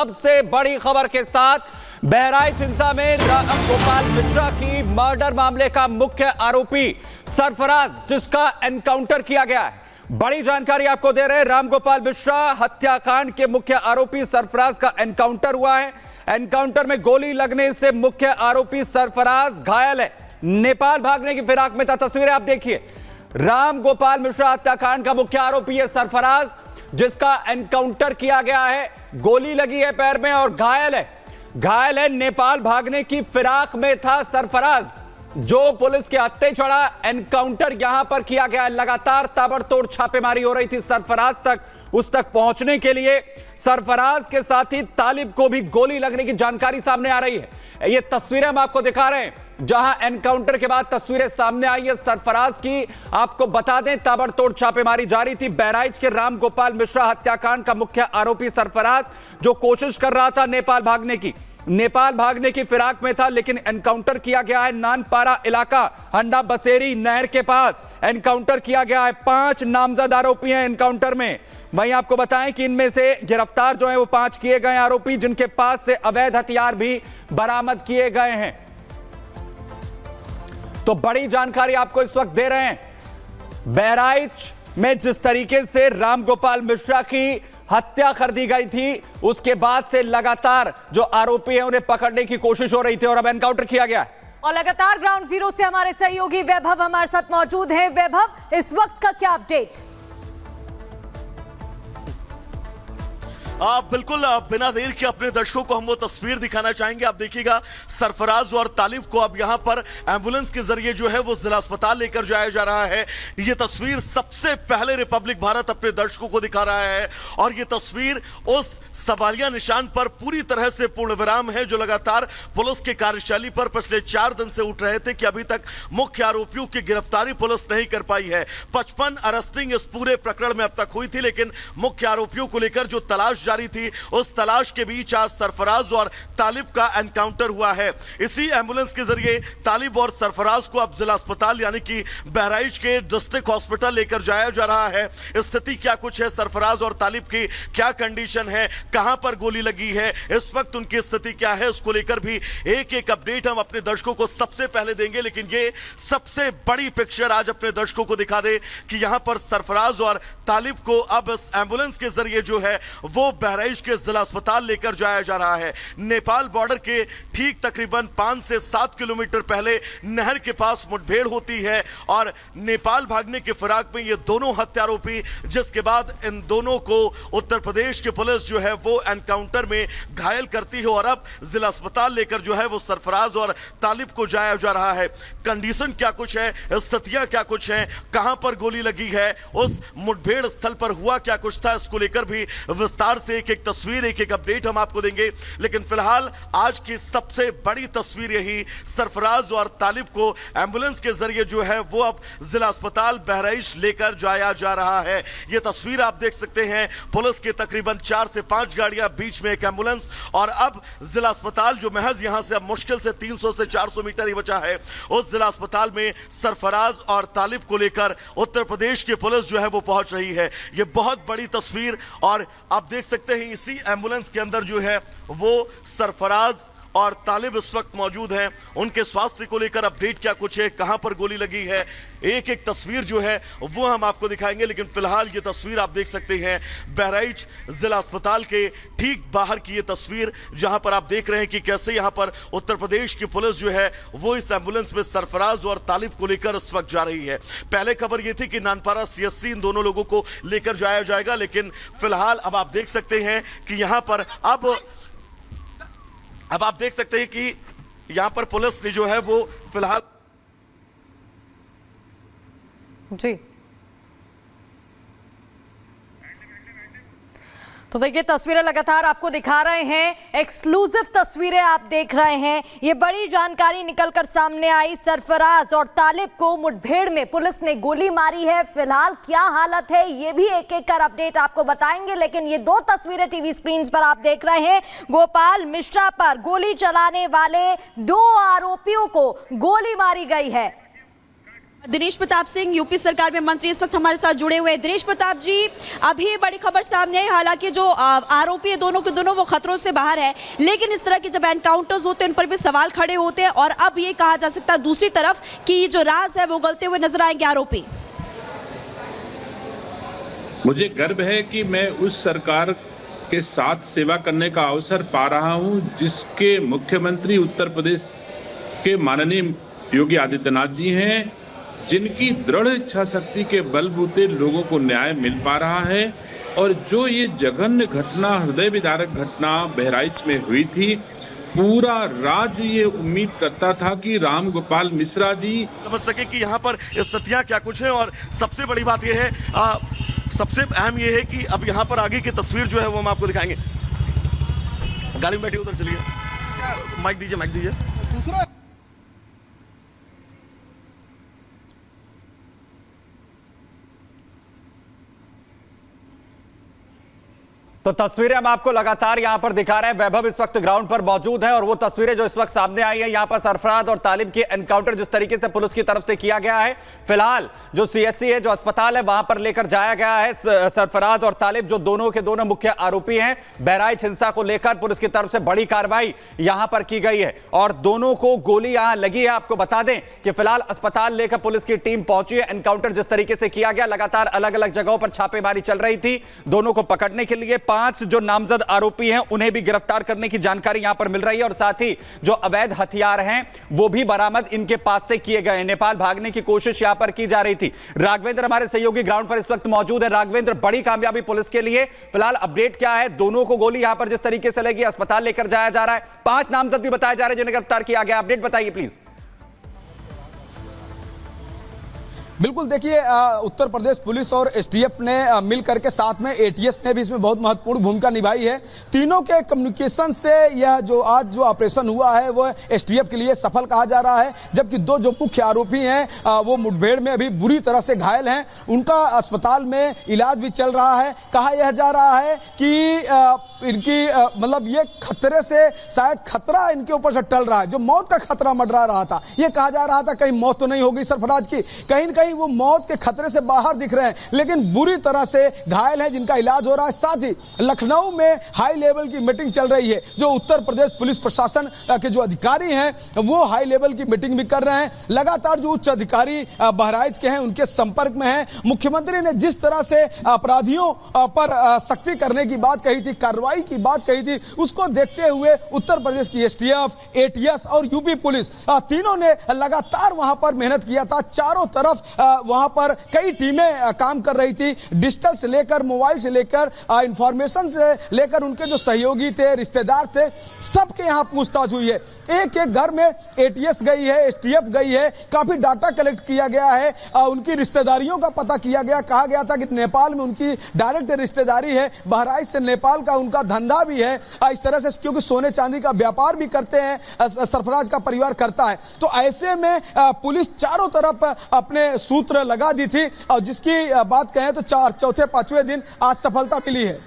सबसे बड़ी खबर के साथ बहराइच हिंसा में राम गोपाल मिश्रा की मर्डर मामले का मुख्य आरोपी सरफराज, जिसका एनकाउंटर किया गया है। बड़ी जानकारी आपको दे रहे हैं। राम गोपाल मिश्रा हत्याकांड के मुख्य आरोपी सरफराज का एनकाउंटर हुआ है। एनकाउंटर में गोली लगने से मुख्य आरोपी सरफराज घायल है, नेपाल भागने की फिराक में था। तस्वीरें आप देखिए। राम गोपाल मिश्रा हत्याकांड का मुख्य आरोपी है सरफराज, जिसका एनकाउंटर किया गया है। गोली लगी है पैर में और घायल है। नेपाल भागने की फिराक में था सरफराज, जो पुलिस के हत्थे चढ़ा। एनकाउंटर यहां पर किया गया। लगातार ताबड़तोड़ छापेमारी हो रही थी सरफराज तक, उस तक पहुंचने के लिए। सरफराज के साथ ही तालिब को भी गोली लगने की जानकारी सामने आ रही है। ये तस्वीरें हम आपको दिखा रहे हैं, जहां एनकाउंटर के बाद तस्वीरें सामने आई है सरफराज की। आपको बता दें, ताबड़तोड़ छापेमारी जारी थी। बहराइच के राम गोपाल मिश्रा हत्याकांड का मुख्य आरोपी सरफराज, जो कोशिश कर रहा था नेपाल भागने की फिराक में था, लेकिन एनकाउंटर किया गया है। नानपारा इलाका हंडा बसेरी नहर के पास एनकाउंटर किया गया है। 5 नामजद आरोपी हैं एनकाउंटर में। वहीं आपको बताएं कि इनमें से गिरफ्तार जो है वो 5 किए गए आरोपी, जिनके पास से अवैध हथियार भी बरामद किए गए हैं। तो बड़ी जानकारी आपको इस वक्त दे रहे हैं। बहराइच में जिस तरीके से राम गोपाल मिश्रा की हत्या कर दी गई थी, उसके बाद से लगातार जो आरोपी हैं उन्हें पकड़ने की कोशिश हो रही थी और अब एनकाउंटर किया गया है। और लगातार ग्राउंड जीरो से हमारे सहयोगी वैभव हमारे साथ मौजूद हैं। वैभव, इस वक्त का क्या अपडेट? बिल्कुल, बिना देर के अपने दर्शकों को हम वो तस्वीर दिखाना चाहेंगे। आप देखिएगा, सरफराज और तालिब को अब यहां पर एम्बुलेंस के जरिए जो है वो जिला अस्पताल लेकर जाया जा रहा है। ये तस्वीर सबसे पहले रिपब्लिक भारत अपने दर्शकों को दिखा रहा है और ये तस्वीर उस सवालिया निशान पर पूरी तरह से पूर्ण विराम है, जो लगातार पुलिस के कार्यशैली पर पिछले 4 दिन से उठ रहे थे कि अभी तक मुख्य आरोपियों की गिरफ्तारी पुलिस नहीं कर पाई है। 55 अरेस्टिंग इस पूरे प्रकरण में अब तक हुई थी, लेकिन मुख्य आरोपियों को लेकर जो तलाश जारी थी, उस तलाश के बीच आज सरफराज और तालिब का एनकाउंटर हुआ है। इसी एम्बुलेंस के जरिए तालिब और सरफराज को अब जिला अस्पताल यानी कि बहराइच के डिस्ट्रिक्ट हॉस्पिटल लेकर जाया जा रहा है। स्थिति क्या कुछ है, सरफराज और तालिब की क्या कंडीशन है, कहां पर गोली लगी है, इस वक्त उनकी स्थिति क्या है, उसको लेकर भी एक अपडेट हम अपने दर्शकों को सबसे पहले देंगे। लेकिन ये सबसे बड़ी पिक्चर आज अपने दर्शकों को दिखा दे कि यहां पर सरफराज और तालिब को अब इस एम्बुलेंस के जरिए जो है वो बहराइच के जिला अस्पताल लेकर जाया जा रहा है। नेपाल बॉर्डर के ठीक तकरीबन 5 से 7 किलोमीटर पहले नहर के पास मुठभेड़ होती है और नेपाल भागने के फिराक में ये दोनों हत्यारोपी, जिसके बाद इन दोनों को उत्तर प्रदेश की पुलिस जो है वो एनकाउंटर में घायल करती है और अब जिला अस्पताल लेकर जो है वो सरफराज और तालिब को जाया जा रहा है। कंडीशन क्या कुछ है, स्थितियां क्या कुछ हैं, कहां पर गोली लगी है, उस मुठभेड़ स्थल पर हुआ क्या कुछ था, इसको लेकर भी विस्तार से एक तस्वीर, एक अपडेट हम आपको देंगे। लेकिन फिलहाल आज की सबसे बड़ी तस्वीर यही, सरफराज और तालिब को एम्बुलेंस के जरिए जो है वो अब जिला अस्पताल बहराइच लेकर जाया जा रहा है। ये तस्वीर आप देख सकते हैं, पुलिस के तकरीबन 4 से 5 गाड़ियां, बीच में एक एम्बुलेंस और अब जिला अस्पताल जो महज यहां से अब मुश्किल से 300 से 400 मीटर ही बचा है, उस जिला अस्पताल में सरफराज और तालिब को लेकर उत्तर प्रदेश की पुलिस जो है वो पहुंच रही है। ये बहुत बड़ी तस्वीर और आप देख सकते हैं इसी एम्बुलेंस के अंदर जो है वो सरफराज और तालिब इस वक्त मौजूद हैं। उनके स्वास्थ्य को लेकर अपडेट क्या कुछ है, कहां पर गोली लगी है, एक तस्वीर जो है वो हम आपको दिखाएंगे। लेकिन फिलहाल ये तस्वीर आप देख सकते हैं बहराइच जिला अस्पताल के ठीक बाहर की ये तस्वीर, जहां पर आप देख रहे हैं कि कैसे यहां पर उत्तर प्रदेश की पुलिस जो है वो इस एम्बुलेंस में सरफराज और तालिब को लेकर इस वक्त जा रही है। पहले खबर ये थी कि नानपारा CSC इन दोनों लोगों को लेकर जाया जाएगा, लेकिन फिलहाल अब आप देख सकते हैं कि यहां पर अब आप देख सकते हैं कि यहां पर पुलिस ने जो है वो फिलहाल जी तो देखिए, तस्वीरें लगातार आपको दिखा रहे हैं, एक्सक्लूसिव तस्वीरें आप देख रहे हैं। ये बड़ी जानकारी निकलकर सामने आई, सरफराज और तालिब को मुठभेड़ में पुलिस ने गोली मारी है। फिलहाल क्या हालत है ये भी एक एक कर अपडेट आपको बताएंगे। लेकिन ये 2 तस्वीरें टीवी स्क्रीन पर आप देख रहे हैं। गोपाल मिश्रा पर गोली चलाने वाले 2 आरोपियों को गोली मारी गई है। दिनेश प्रताप सिंह यूपी सरकार में मंत्री इस वक्त हमारे साथ जुड़े हुए हैं। दिनेश प्रताप जी, अभी बड़ी खबर सामने आई, हालांकि जो आरोपी है दोनों के दोनों वो खतरों से बाहर है, लेकिन इस तरह के जब एनकाउंटर्स होते हैं उन पर भी सवाल खड़े होते हैं और अब ये कहा जा सकता है दूसरी तरफ कि जो राज है वो गलते हुए नजर आएंगे आरोपी। मुझे गर्व है कि मैं उस सरकार के साथ सेवा करने का अवसर पा रहा हूं जिसके मुख्यमंत्री उत्तर प्रदेश के माननीय योगी आदित्यनाथ जी हैं, जिनकी दृढ़ इच्छा शक्ति के बलबूते लोगों को न्याय मिल पा रहा है। और जो ये जघन्य घटना, हृदय विदारक घटना बहराइच में हुई थी, पूरा राज्य ये उम्मीद करता था कि राम गोपाल मिश्रा जी समझ सके कि यहाँ पर स्थितियां क्या कुछ है। और सबसे बड़ी बात यह है, सबसे अहम यह है कि अब यहाँ पर आगे की तस्वीर जो है वो हम आपको दिखाएंगे। गाड़ी में बैठिए, उधर चलिए, माइक दीजिए, माइक दीजिए। दूसरा तो तस्वीरें हम आपको लगातार यहां पर दिखा रहे हैं। वैभव इस वक्त ग्राउंड पर मौजूद है और वो तस्वीरें जो इस वक्त सामने आई है, यहां पर सरफराज और तालिब की एनकाउंटर जिस तरीके से पुलिस की तरफ से किया गया है, फिलहाल जो सीएचसी है, जो अस्पताल है, वहां पर लेकर जाया गया है सरफराज और तालिब, जो दोनों के दोनों मुख्य आरोपी हैं। बहराइच हिंसा को लेकर पुलिस की तरफ से बड़ी कार्रवाई यहां पर की गई है और दोनों को गोली यहां लगी है। आपको बता दें कि फिलहाल अस्पताल लेकर पुलिस की टीम पहुंची है। एनकाउंटर जिस तरीके से किया गया, लगातार अलग अलग जगहों पर छापेमारी चल रही थी दोनों को पकड़ने के लिए। 5 जो नामजद आरोपी हैं उन्हें भी गिरफ्तार करने की जानकारी यहां पर मिल रही है और साथ ही जो अवैध हथियार हैं वो भी बरामद इनके पास से किए गए। नेपाल भागने की कोशिश यहां पर की जा रही थी। राघवेंद्र हमारे सहयोगी ग्राउंड पर इस वक्त मौजूद है। राघवेंद्र, बड़ी कामयाबी पुलिस के लिए, फिलहाल अपडेट क्या है? दोनों को गोली यहां पर जिस तरीके से लगी, अस्पताल लेकर जाया जा रहा है, 5 नामजद भी बताए जा रहे हैं जिन्हें गिरफ्तार किया गया। अपडेट बताइए प्लीज। बिल्कुल, देखिए, उत्तर प्रदेश पुलिस और एसटीएफ ने मिल करके, साथ में एटीएस ने भी इसमें बहुत महत्वपूर्ण भूमिका निभाई है। तीनों के कम्युनिकेशन से यह जो आज जो ऑपरेशन हुआ है वो एसटीएफ के लिए सफल कहा जा रहा है, जबकि 2 जो मुख्य आरोपी हैं वो मुठभेड़ में अभी बुरी तरह से घायल हैं। उनका अस्पताल में इलाज भी चल रहा है। कहा यह जा रहा है कि इनकी मतलब ये खतरे से, शायद खतरा इनके ऊपर से टल रहा है, जो मौत का खतरा मंडरा रहा था। ये कहा जा रहा था कहीं मौत तो नहीं होगी सरफराज की, कहीं न कहीं वो मौत के खतरे से बाहर दिख रहे हैं, लेकिन बुरी तरह से घायल है, जिनका इलाज हो रहा है। साथ ही लखनऊ में हाई लेवल की मीटिंग चल रही है। जो उत्तर प्रदेश पुलिस प्रशासन के जो अधिकारी हैं वो हाई लेवल की मीटिंग भी कर रहे हैं। लगातार जो उच्च अधिकारी बहराइच के हैं उनके संपर्क में हैं। मुख्यमंत्री ने जिस तरह से अपराधियों पर सख्ती करने की बात कही थी, कार्रवाई की बात कही थी, उसको देखते हुए उत्तर प्रदेश की एसटीएफ, एटीएस और यूपी पुलिस तीनों ने लगातार वहां पर मेहनत किया था। चारों तरफ वहां पर कई टीमें काम कर रही थी, डिजिटल से लेकर, मोबाइल से लेकर, इंफॉर्मेशन से लेकर, उनके जो सहयोगी थे, रिश्तेदार थे, सबके यहां पूछताछ हुई है। एक एक घर में एटीएस गई है, एसटीएफ गई है, काफी डाटा कलेक्ट किया गया है, उनकी रिश्तेदारियों का पता किया गया। कहा गया था कि नेपाल में उनकी डायरेक्ट रिश्तेदारी है, बहराइच से नेपाल का उनका धंधा भी है। इस तरह से, क्योंकि सोने चांदी का व्यापार भी करते हैं, सरफराज का परिवार करता है। तो ऐसे में पुलिस चारों तरफ अपने सूत्र लगा दी थी और जिसकी बात कहें तो चौथे 5वें दिन आज सफलता मिली है।